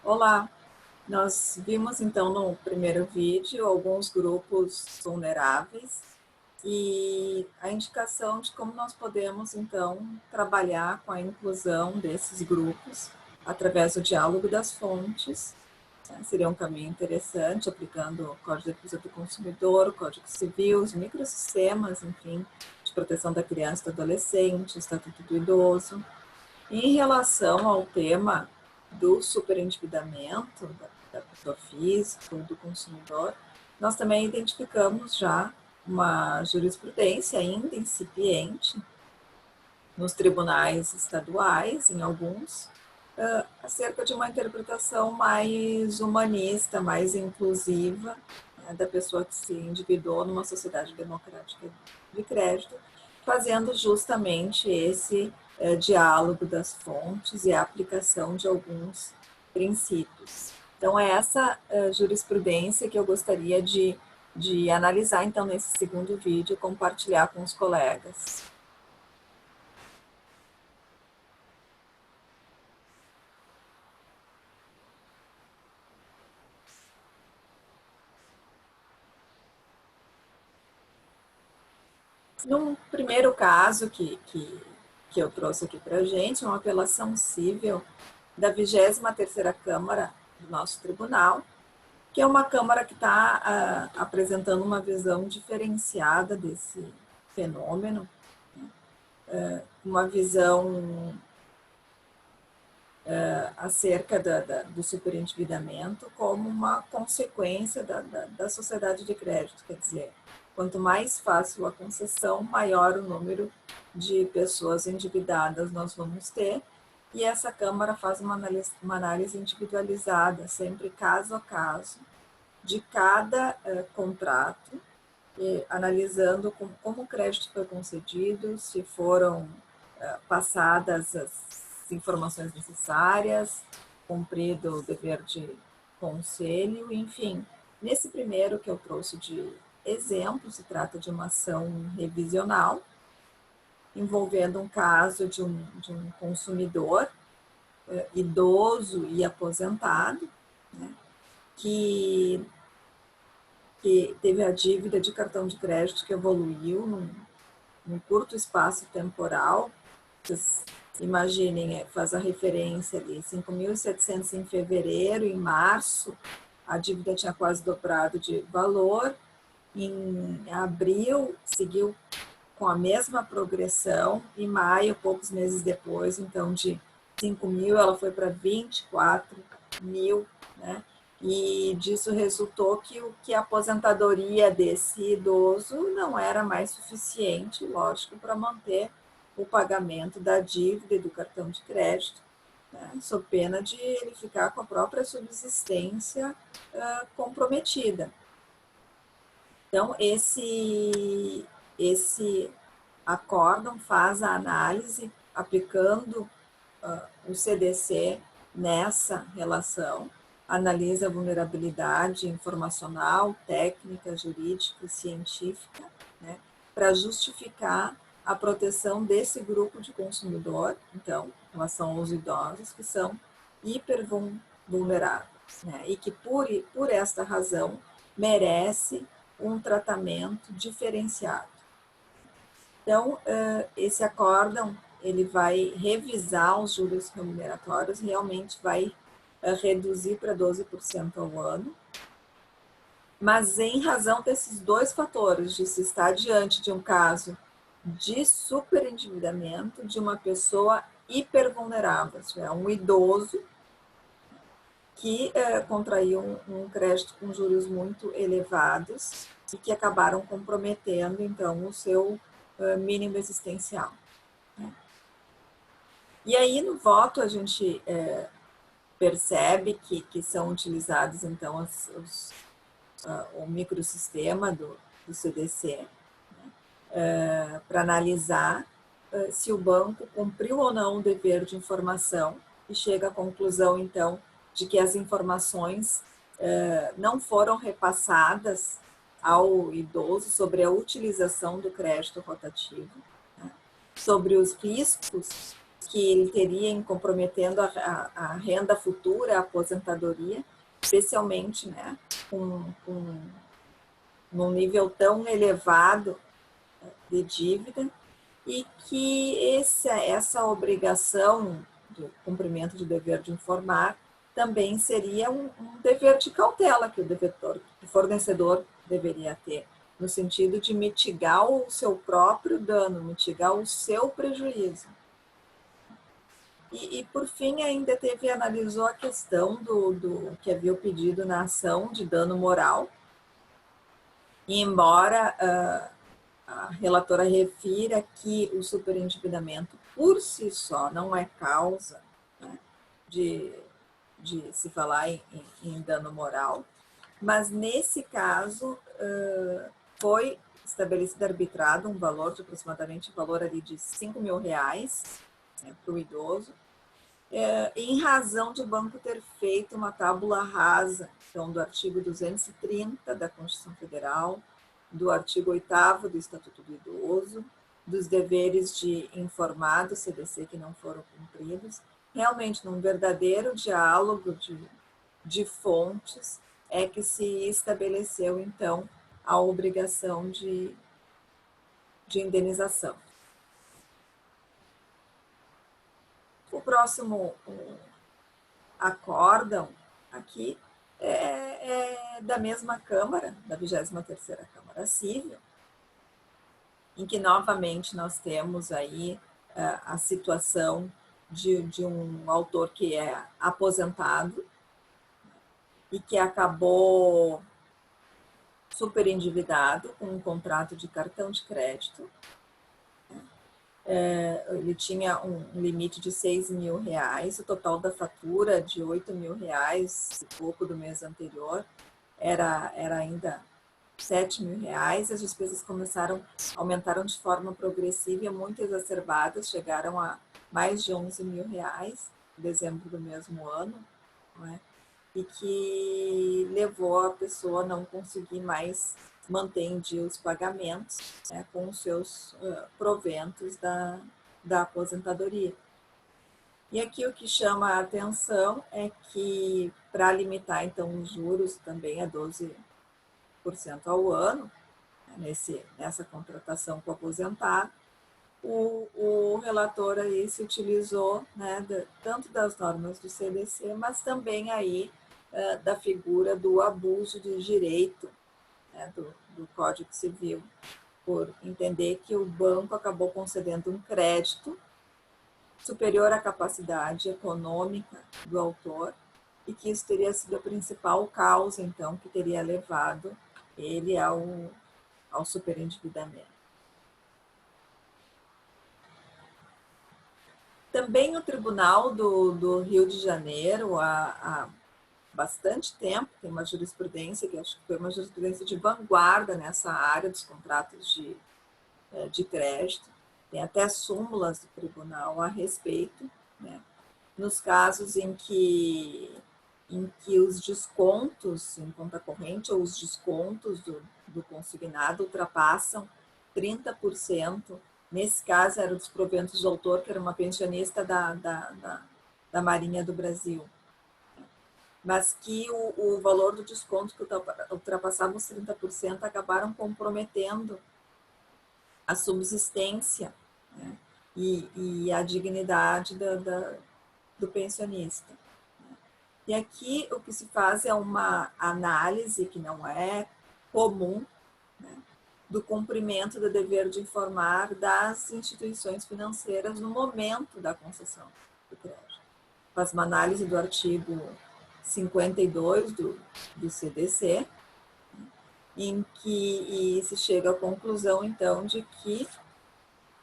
Olá, nós vimos então no primeiro vídeo alguns grupos vulneráveis e a indicação de como nós podemos então trabalhar com a inclusão desses grupos através do diálogo das fontes. Seria um caminho interessante, aplicando o Código de Defesa do Consumidor, o Código Civil, os microsistemas, enfim, de proteção da criança e do adolescente, o Estatuto do Idoso. Em relação ao tema do superendividamento da pessoa física ou do consumidor, nós também identificamos já uma jurisprudência ainda incipiente nos tribunais estaduais, em alguns, acerca de uma interpretação mais humanista, mais inclusiva, né, da pessoa que se endividou numa sociedade democrática de crédito, fazendo justamente esse diálogo das fontes e a aplicação de alguns princípios. Então, é essa jurisprudência que eu gostaria de analisar, então, nesse segundo vídeo, compartilhar com os colegas. Num primeiro caso que eu trouxe aqui para a gente, uma apelação civil da 23ª Câmara do nosso tribunal, que é uma Câmara que está apresentando uma visão diferenciada desse fenômeno, uma visão acerca do superendividamento como uma consequência da sociedade de crédito, quer dizer, quanto mais fácil a concessão, maior o número de pessoas endividadas nós vamos ter, e essa Câmara faz uma análise individualizada, sempre caso a caso, de cada contrato, analisando como o crédito foi concedido, se foram passadas as informações necessárias, cumprido o dever de conselho, enfim. Nesse primeiro que eu trouxe de exemplo, se trata de uma ação revisional, envolvendo um caso de um consumidor idoso e aposentado, né, que teve a dívida de cartão de crédito que evoluiu num curto espaço temporal. Vocês imaginem, faz a referência ali, 5.700 em fevereiro, em março, a dívida tinha quase dobrado de valor, em abril seguiu com a mesma progressão, em maio, poucos meses depois, então de 5.000 ela foi para 24.000, né? E disso resultou que a aposentadoria desse idoso não era mais suficiente, lógico, para manter o pagamento da dívida e do cartão de crédito, né, sob pena de ele ficar com a própria subsistência comprometida. Então, esse acórdão faz a análise aplicando o CDC nessa relação, analisa a vulnerabilidade informacional, técnica, jurídica e científica, né, para justificar a proteção desse grupo de consumidor, então, em relação aos idosos, que são hipervulneráveis, né, e que, por esta razão, merece um tratamento diferenciado. Então, esse acórdão, ele vai revisar os juros remuneratórios, realmente vai reduzir para 12% ao ano, mas em razão desses dois fatores, de se estar diante de um caso de superendividamento de uma pessoa hipervulnerável, isso é, um idoso que contraiu um crédito com juros muito elevados e que acabaram comprometendo, então, o seu mínimo existencial. E aí, no voto, a gente percebe que são utilizados, então, o microsistema do CDC, né, para analisar se o banco cumpriu ou não o dever de informação e chega à conclusão, então, de que as informações não foram repassadas ao idoso sobre a utilização do crédito rotativo, né, sobre os riscos que ele teria em comprometendo a renda futura, a aposentadoria, especialmente, né, com num nível tão elevado de dívida, e que essa obrigação do cumprimento do dever de informar também seria um dever de cautela que o fornecedor deveria ter, no sentido de mitigar o seu próprio dano, mitigar o seu prejuízo. E por fim, ainda analisou a questão do que havia o pedido na ação de dano moral, e embora a relatora refira que o superendividamento por si só não é causa, né, de se falar em dano moral, mas nesse caso foi estabelecido arbitrado um valor de aproximadamente valor ali de R$5.000, né, para o idoso, em razão de o banco ter feito uma tábula rasa, então, do artigo 230 da Constituição Federal, do artigo 8º do Estatuto do Idoso, dos deveres de informar do CDC que não foram cumpridos. Realmente, num verdadeiro diálogo de fontes, é que se estabeleceu, então, a obrigação de indenização. O próximo acórdão aqui é da mesma Câmara, da 23ª Câmara Civil, em que novamente nós temos aí a situação de um autor que é aposentado e que acabou superendividado com um contrato de cartão de crédito. Ele tinha um limite de R$6.000, o total da fatura de R$8.000 e pouco do mês anterior era ainda R$7.000. As despesas aumentaram de forma progressiva e muito exacerbadas, chegaram a mais de R$11.000 em dezembro do mesmo ano, não é? E que levou a pessoa a não conseguir mais manter em dia os pagamentos, né, com os seus proventos da aposentadoria. E aqui o que chama a atenção é que, para limitar então os juros também a 12% ao ano, nessa contratação com o aposentado, o relator aí se utilizou, né, tanto das normas do CDC, mas também aí da figura do abuso de direito, né, do Código Civil, por entender que o banco acabou concedendo um crédito superior à capacidade econômica do autor e que isso teria sido a principal causa, então, que teria levado ele ao superendividamento. Também o Tribunal do Rio de Janeiro, há bastante tempo, tem uma jurisprudência, que acho que foi uma jurisprudência de vanguarda nessa área dos contratos de crédito, tem até súmulas do tribunal a respeito, né, nos casos em que os descontos em conta corrente ou os descontos do consignado ultrapassam 30%. Nesse caso, era dos proventos do autor, que era uma pensionista da Marinha do Brasil. Mas que o valor do desconto que ultrapassava os 30% acabaram comprometendo a subsistência, né, e a dignidade do pensionista. E aqui o que se faz é uma análise que não é comum, né, do cumprimento do dever de informar das instituições financeiras no momento da concessão do crédito. Faz uma análise do artigo 52 do CDC, em que se chega à conclusão, então, de que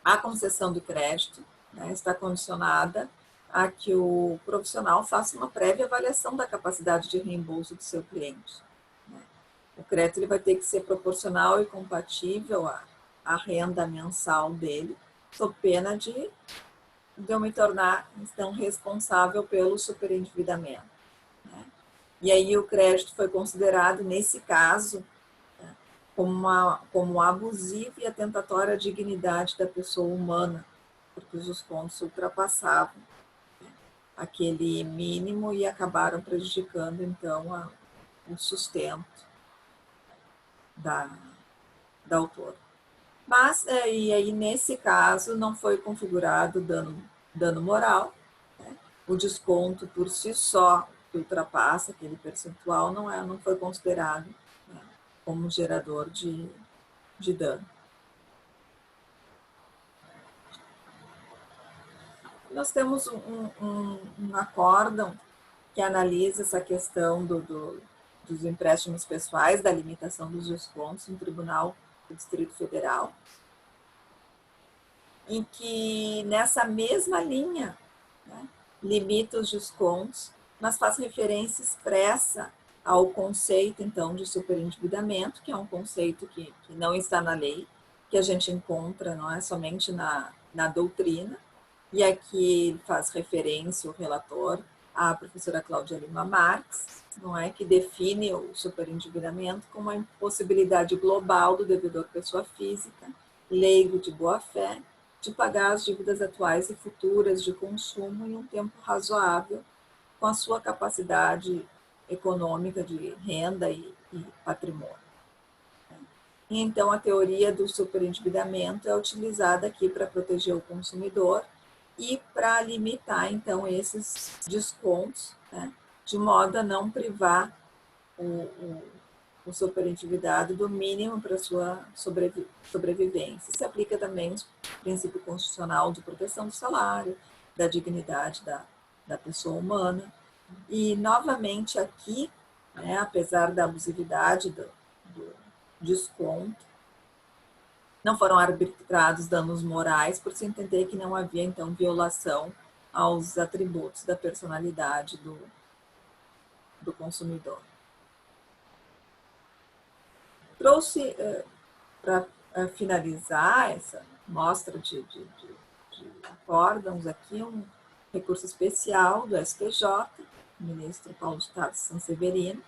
a concessão do crédito, né, está condicionada a que o profissional faça uma prévia avaliação da capacidade de reembolso do seu cliente. O crédito ele vai ter que ser proporcional e compatível à renda mensal dele, sob pena de eu me tornar, então, responsável pelo superendividamento. Né? E aí o crédito foi considerado, nesse caso, como abusivo e atentatório à dignidade da pessoa humana, porque os descontos ultrapassavam aquele mínimo e acabaram prejudicando, então, o sustento da autora. Mas, e aí, nesse caso, não foi configurado dano moral, né? O desconto por si só, que ultrapassa aquele percentual, não foi considerado, né, como gerador de dano. Nós temos um acórdão que analisa essa questão dos empréstimos pessoais, da limitação dos descontos no Tribunal do Distrito Federal, em que, nessa mesma linha, né, limita os descontos, mas faz referência expressa ao conceito, então, de superendividamento, que é um conceito que não está na lei, que a gente encontra, não é somente na doutrina, e aqui faz referência o relator à professora Cláudia Lima Marx, não é, que define o superendividamento como a impossibilidade global do devedor pessoa física, leigo de boa-fé, de pagar as dívidas atuais e futuras de consumo em um tempo razoável, com a sua capacidade econômica de renda e patrimônio. E, então, a teoria do superendividamento é utilizada aqui para proteger o consumidor e para limitar, então, esses descontos, né, de modo a não privar o superendividado do mínimo para sua sobrevivência. Se aplica também o princípio constitucional de proteção do salário, da dignidade da pessoa humana. E, novamente, aqui, né, apesar da abusividade do desconto, não foram arbitrados danos morais por se entender que não havia, então, violação aos atributos da personalidade do consumidor. Trouxe, para finalizar essa mostra de acórdãos aqui, um recurso especial do STJ, ministro Paulo de Tarso Sanseverino,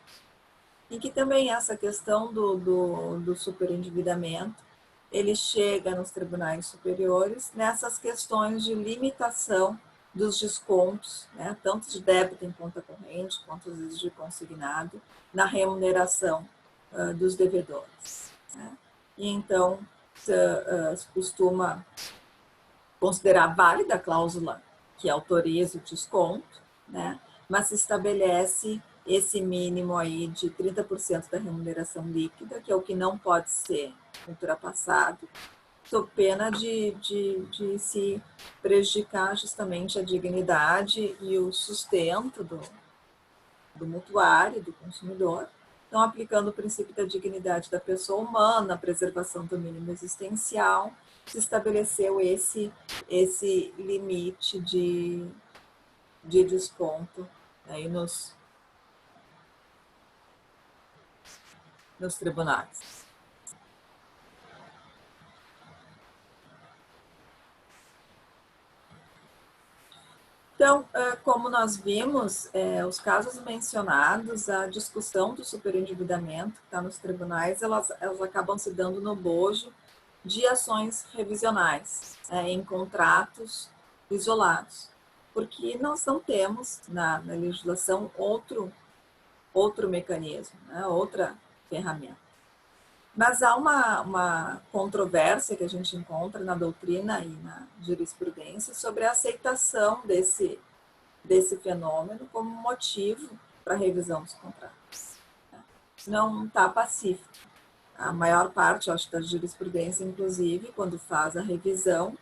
em que também essa questão do superendividamento, ele chega nos tribunais superiores nessas questões de limitação dos descontos, né, tanto de débito em conta corrente, quanto às vezes de consignado, na remuneração dos devedores, né? E então se costuma considerar válida a cláusula que autoriza o desconto, né? Mas se estabelece esse mínimo aí de 30% da remuneração líquida, que é o que não pode ser ultrapassado, sob pena de se prejudicar justamente a dignidade e o sustento do mutuário, do consumidor. Então, aplicando o princípio da dignidade da pessoa humana, a preservação do mínimo existencial, se estabeleceu esse limite de desconto aí nos tribunais. Então, como nós vimos, os casos mencionados, a discussão do superendividamento que está nos tribunais, elas acabam se dando no bojo de ações revisionais, em contratos isolados, porque nós não temos na legislação outro mecanismo, né, outra ferramenta. Mas há uma controvérsia que a gente encontra na doutrina e na jurisprudência sobre a aceitação desse fenômeno como motivo para a revisão dos contratos. Não está pacífico. A maior parte, eu acho, da jurisprudência, inclusive, quando faz a revisão,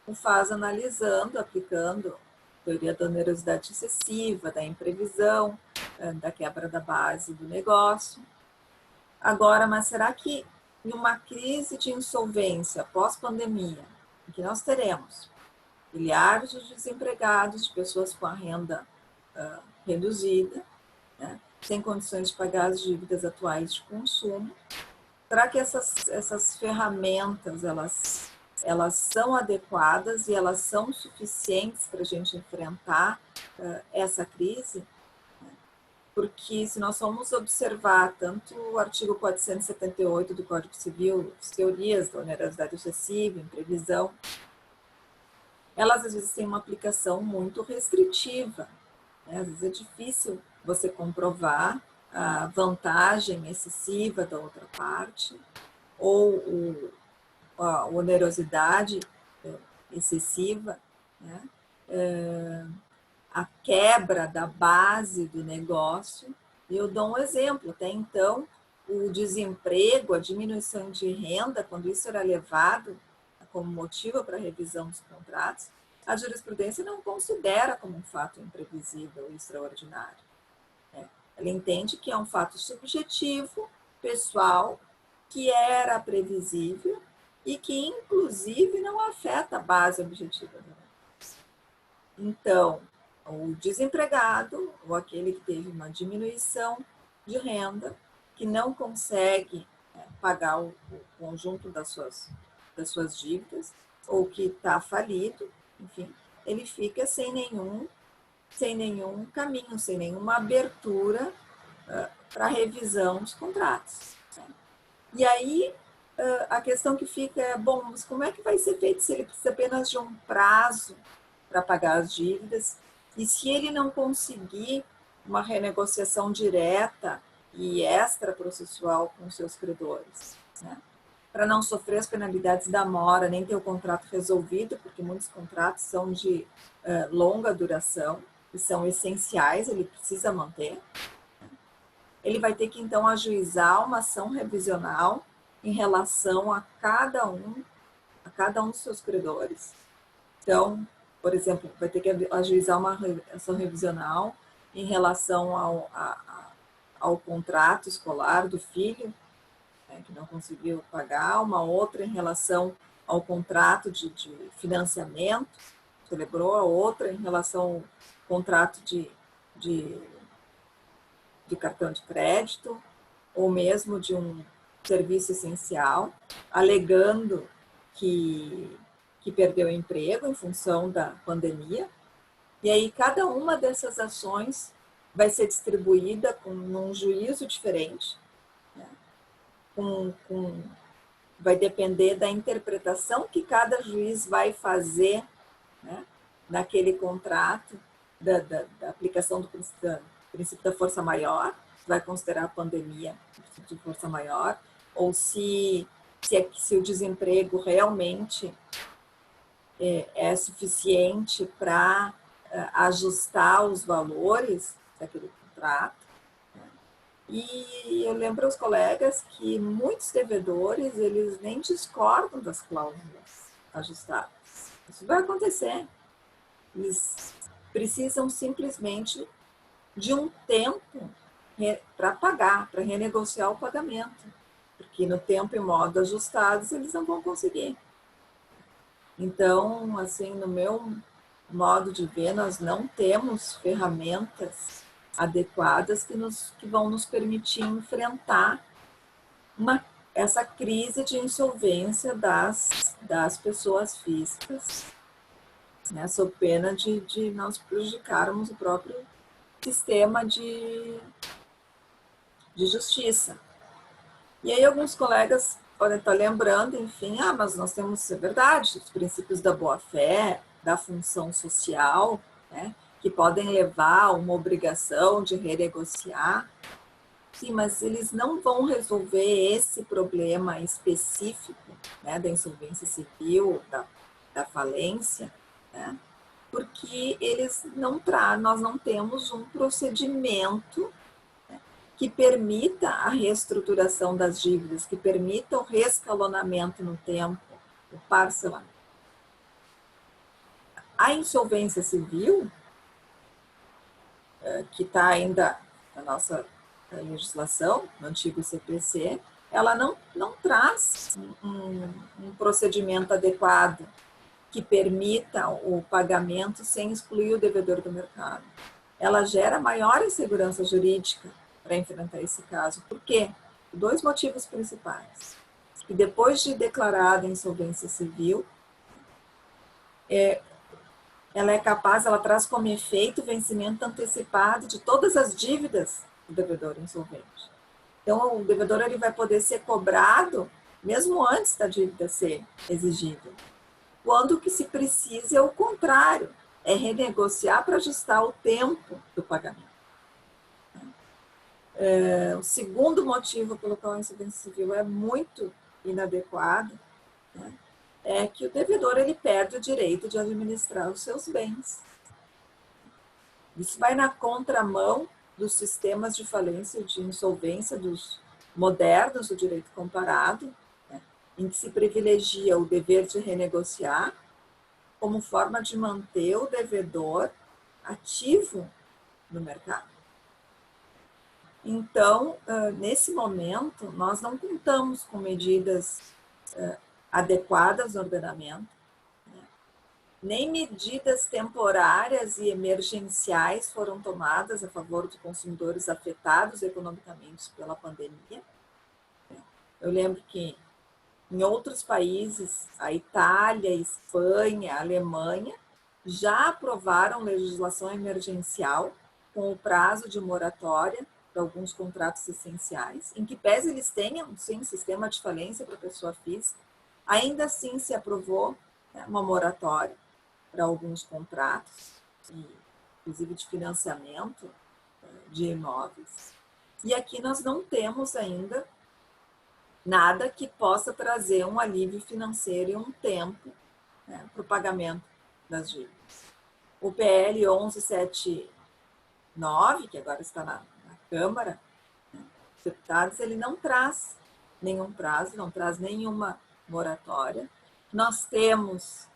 o faz analisando, aplicando a teoria da onerosidade excessiva, da imprevisão, da quebra da base do negócio. Agora, mas será que em uma crise de insolvência pós-pandemia, em que nós teremos milhares de desempregados, de pessoas com a renda reduzida, né, sem condições de pagar as dívidas atuais de consumo, será que essas ferramentas elas são adequadas e elas são suficientes para a gente enfrentar essa crise? Porque se nós formos observar tanto o artigo 478 do Código Civil, as teorias da onerosidade excessiva, imprevisão, elas às vezes têm uma aplicação muito restritiva, né? Às vezes é difícil você comprovar a vantagem excessiva da outra parte ou a onerosidade excessiva, né? A quebra da base do negócio. E eu dou um exemplo, até então, o desemprego, a diminuição de renda, quando isso era levado como motivo para a revisão dos contratos, a jurisprudência não considera como um fato imprevisível e extraordinário. Ela entende que é um fato subjetivo, pessoal, que era previsível e que, inclusive, não afeta a base objetiva do negócio. Então, o desempregado, ou aquele que teve uma diminuição de renda, que não consegue pagar o conjunto das suas dívidas, ou que está falido, enfim, ele fica sem nenhum caminho, sem nenhuma abertura para revisão dos contratos. E aí, a questão que fica é, bom, mas como é que vai ser feito se ele precisa apenas de um prazo para pagar as dívidas? E se ele não conseguir uma renegociação direta e extraprocessual com seus credores, né? Para não sofrer as penalidades da mora, nem ter o contrato resolvido, porque muitos contratos são de longa duração e são essenciais, ele precisa manter. Ele vai ter que, então, ajuizar uma ação revisional em relação a cada um dos seus credores. Então, por exemplo, vai ter que ajuizar uma ação revisional em relação ao contrato escolar do filho, né, que não conseguiu pagar, uma outra em relação ao contrato de financiamento, celebrou, a outra em relação ao contrato de cartão de crédito, ou mesmo de um serviço essencial, alegando que perdeu o emprego em função da pandemia. E aí cada uma dessas ações vai ser distribuída com um juízo diferente, né? Vai depender da interpretação que cada juiz vai fazer, né, naquele contrato, da aplicação do princípio da força maior, vai considerar a pandemia o princípio de força maior, ou se o desemprego realmente é suficiente para ajustar os valores daquele contrato. E eu lembro aos colegas que muitos devedores, eles nem discordam das cláusulas ajustadas. Isso vai acontecer. Eles precisam simplesmente de um tempo para pagar, para renegociar o pagamento. Porque no tempo e modo ajustados, eles não vão conseguir. Então, assim, no meu modo de ver, nós não temos ferramentas adequadas que vão nos permitir enfrentar essa crise de insolvência das pessoas físicas, né, sob pena de nós prejudicarmos o próprio sistema de justiça. E aí alguns colegas podem estar lembrando, enfim, mas nós temos, é verdade, os princípios da boa-fé, da função social, né, que podem levar a uma obrigação de renegociar. Sim, mas eles não vão resolver esse problema específico, né, da insolvência civil, da falência, né, porque nós não temos um procedimento, né, que permita a reestruturação das dívidas, que permita o reescalonamento no tempo, o parcelamento. A insolvência civil, que está ainda na nossa legislação, no antigo CPC, ela não traz um procedimento adequado que permita o pagamento sem excluir o devedor do mercado. Ela gera maior insegurança jurídica para enfrentar esse caso. Por quê? Por dois motivos principais. Que depois de declarada a insolvência civil, ela traz como efeito o vencimento antecipado de todas as dívidas do devedor insolvente. Então, o devedor ele vai poder ser cobrado mesmo antes da dívida ser exigida. quando o que se precisa é o contrário, é renegociar para ajustar o tempo do pagamento. O segundo motivo pelo qual a insolvência civil é muito inadequada, né, é que o devedor ele perde o direito de administrar os seus bens. Isso vai na contramão dos sistemas de falência e de insolvência dos modernos do direito comparado, né, em que se privilegia o dever de renegociar como forma de manter o devedor ativo no mercado. Então, nesse momento, nós não contamos com medidas adequadas no ordenamento, né? Nem medidas temporárias e emergenciais foram tomadas a favor dos consumidores afetados economicamente pela pandemia. Eu lembro que em outros países, a Itália, a Espanha, a Alemanha, já aprovaram legislação emergencial com o prazo de moratória para alguns contratos essenciais, em que pese eles tenham, sim, sistema de falência para pessoa física, ainda assim se aprovou, né, uma moratória para alguns contratos, inclusive de financiamento de imóveis. E aqui nós não temos ainda nada que possa trazer um alívio financeiro e um tempo, né, para o pagamento das dívidas. O PL 1179, que agora está na Câmara, né, dos Deputados, ele não traz nenhum prazo, não traz nenhuma moratória. Nós temos,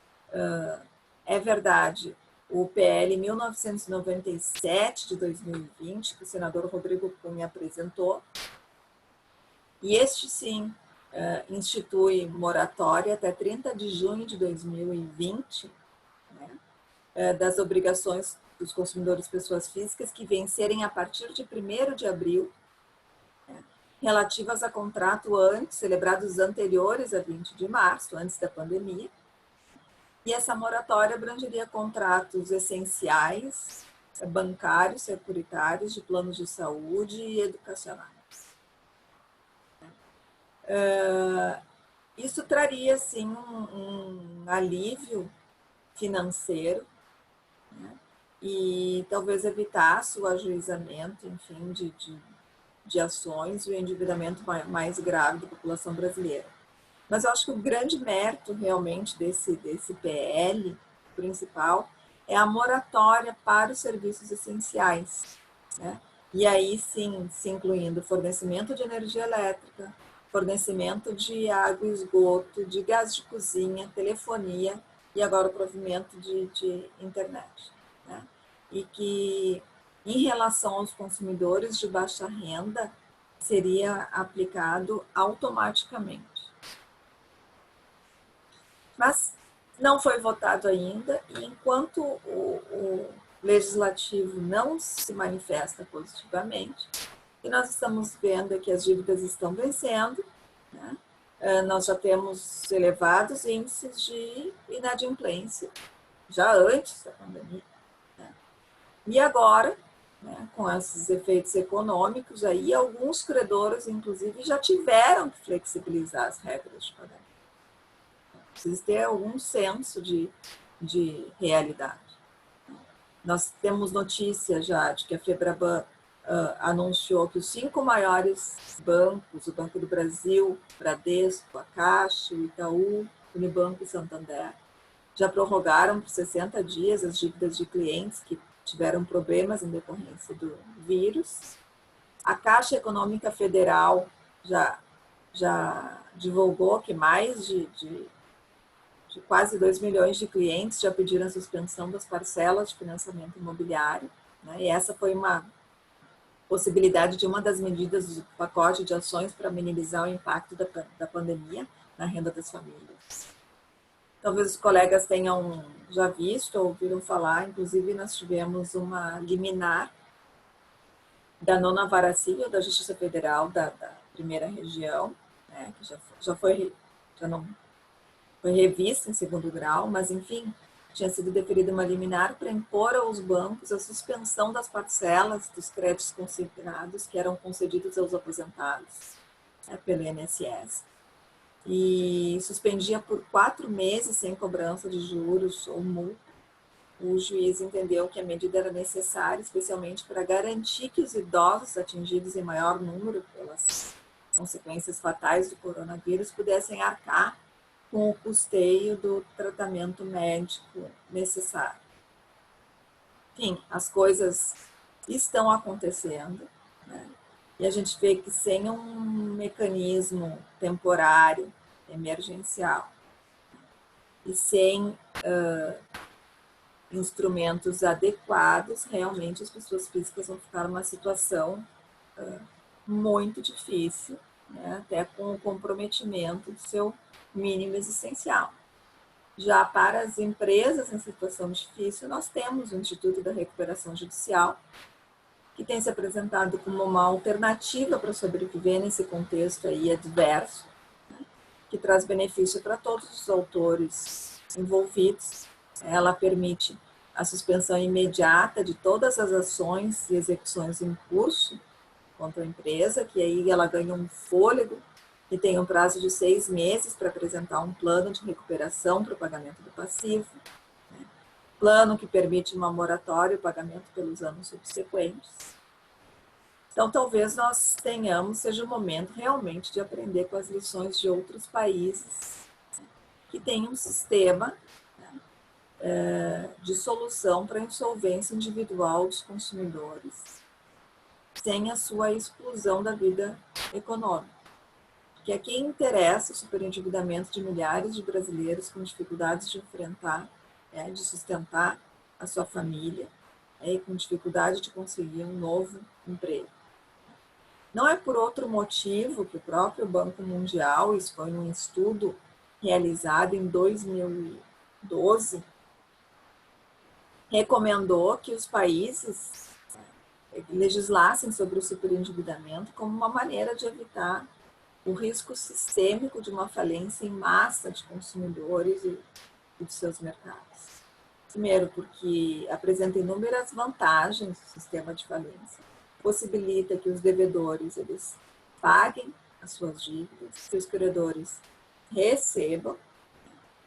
é verdade, o PL 1997 de 2020, que o senador Rodrigo Cunha apresentou, e este, sim, institui moratória até 30 de junho de 2020, né, das obrigações dos consumidores pessoas físicas que vencerem a partir de 1º de abril, né, relativas a contrato celebrados anteriores a 20 de março, antes da pandemia. E essa moratória abrangeria contratos essenciais, bancários, securitários, de planos de saúde e educacionais. Isso traria, sim, um alívio financeiro, né, e talvez evitasse o ajuizamento, enfim, de ações e o endividamento mais grave da população brasileira. Mas eu acho que o grande mérito, realmente, desse PL principal é a moratória para os serviços essenciais, né? E aí, sim, se incluindo fornecimento de energia elétrica, fornecimento de água e esgoto, de gás de cozinha, telefonia e agora o provimento de internet, né? E que, em relação aos consumidores de baixa renda, seria aplicado automaticamente. Mas não foi votado ainda, e enquanto o legislativo não se manifesta positivamente, e nós estamos vendo que as dívidas estão vencendo, né? Nós já temos elevados índices de inadimplência, já antes da pandemia, né? E agora, né, com esses efeitos econômicos, aí, alguns credores, inclusive, já tiveram que flexibilizar as regras de pagamento. Precisa ter algum senso de realidade. Nós temos notícia já de que a Febraban anunciou que os 5 maiores bancos, o Banco do Brasil, Bradesco, a Caixa, o Itaú, Unibanco e Santander, já prorrogaram por 60 dias as dívidas de clientes que tiveram problemas em decorrência do vírus. A Caixa Econômica Federal já divulgou que mais de quase 2 milhões de clientes já pediram a suspensão das parcelas de financiamento imobiliário, né? E essa foi uma possibilidade de uma das medidas do pacote de ações para minimizar o impacto da pandemia na renda das famílias. Talvez os colegas tenham já visto ou ouviram falar, inclusive nós tivemos uma liminar da 9ª Vara Civil da Justiça Federal da 1ª Região, né, que já não foi revista em 2º grau, mas, enfim, tinha sido deferida uma liminar para impor aos bancos a suspensão das parcelas dos créditos consignados que eram concedidos aos aposentados, né, pelo INSS. e suspendia por 4 meses sem cobrança de juros ou multa. O juiz entendeu que a medida era necessária, especialmente para garantir que os idosos atingidos em maior número pelas consequências fatais do coronavírus pudessem arcar com o custeio do tratamento médico necessário. Enfim, as coisas estão acontecendo, né? E a gente vê que sem um mecanismo temporário, emergencial, e sem instrumentos adequados, realmente as pessoas físicas vão ficar numa situação muito difícil, né? Até com o comprometimento do seu mínimo existencial. Já para as empresas em situação difícil, nós temos o Instituto da Recuperação Judicial, que tem se apresentado como uma alternativa para sobreviver nesse contexto aí adverso, né? Que traz benefício para todos os autores envolvidos. Ela permite a suspensão imediata de todas as ações e execuções em curso contra a empresa, que aí ela ganha um fôlego e tem um prazo de 6 meses para apresentar um plano de recuperação para o pagamento do passivo, né? Plano que permite uma moratória e o pagamento pelos anos subsequentes. Então, talvez nós tenhamos, seja o momento realmente de aprender com as lições de outros países que têm um sistema, né, de solução para a insolvência individual dos consumidores, sem a sua exclusão da vida econômica. Que a quem interessa o superendividamento de milhares de brasileiros com dificuldades de enfrentar, de sustentar a sua família, e com dificuldade de conseguir um novo emprego. Não é por outro motivo que o próprio Banco Mundial, isso foi um estudo realizado em 2012, recomendou que os países legislassem sobre o superendividamento como uma maneira de evitar o risco sistêmico de uma falência em massa de consumidores e de seus mercados. Primeiro, porque apresenta inúmeras vantagens o sistema de falência. Possibilita que os devedores eles paguem as suas dívidas, que os credores recebam,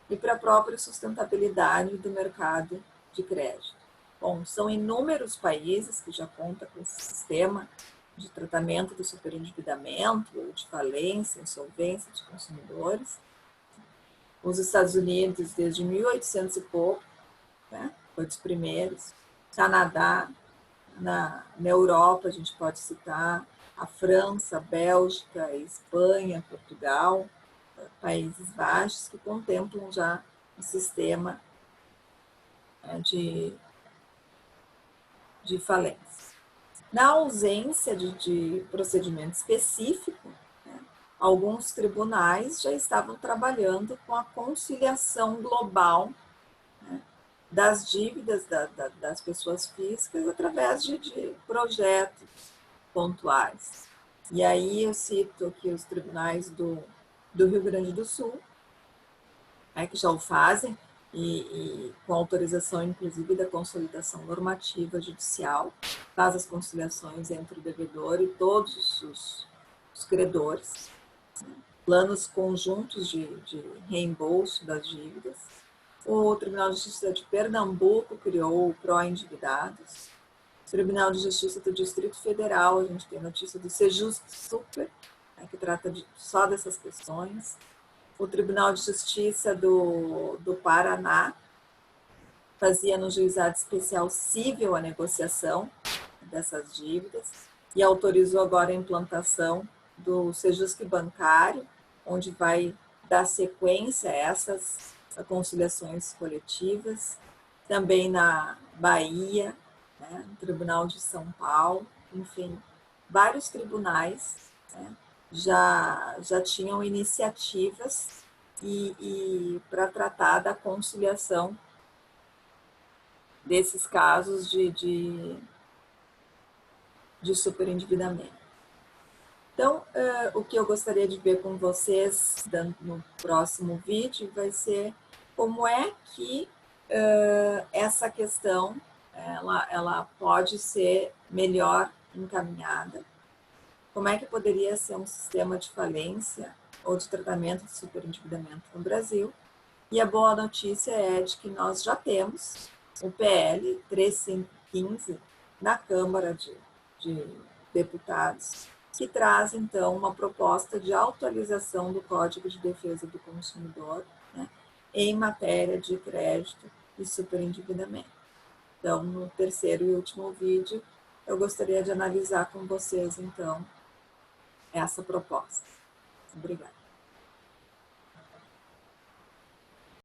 e para a própria sustentabilidade do mercado de crédito. Bom, são inúmeros países que já contam com esse sistema de tratamento do superendividamento, ou de falência, insolvência de consumidores. Os Estados Unidos, desde 1800 e pouco, né, foi dos primeiros. Canadá, na Europa, a gente pode citar a França, a Bélgica, a Espanha, Portugal, Países Baixos, que contemplam já um sistema de falência. Na ausência de procedimento específico, né, alguns tribunais já estavam trabalhando com a conciliação global, né, das dívidas das pessoas físicas através de projetos pontuais. E aí eu cito aqui os tribunais do Rio Grande do Sul, que já o fazem, e com autorização, inclusive, da consolidação normativa judicial, faz as conciliações entre o devedor e todos os credores, né? Planos conjuntos de reembolso das dívidas. O Tribunal de Justiça de Pernambuco criou o Pró-Endividados. O Tribunal de Justiça do Distrito Federal, a gente tem notícia do Sejusc Super, que trata só dessas questões. O Tribunal de Justiça do Paraná fazia no Juizado Especial Cível a negociação dessas dívidas e autorizou agora a implantação do Sejusc Bancário, onde vai dar sequência a essas conciliações coletivas. Também na Bahia, né, no Tribunal de São Paulo, enfim, vários tribunais, né, já tinham iniciativas e para tratar da conciliação desses casos de superendividamento. Então, o que eu gostaria de ver com vocês no próximo vídeo vai ser como é que essa questão ela pode ser melhor encaminhada. Como é que poderia ser um sistema de falência ou de tratamento de superendividamento no Brasil. E a boa notícia é de que nós já temos o PL 3515 na Câmara de Deputados, que traz, então, uma proposta de atualização do Código de Defesa do Consumidor, né, em matéria de crédito e superendividamento. Então, no terceiro e último vídeo, eu gostaria de analisar com vocês, então, essa proposta. Obrigada.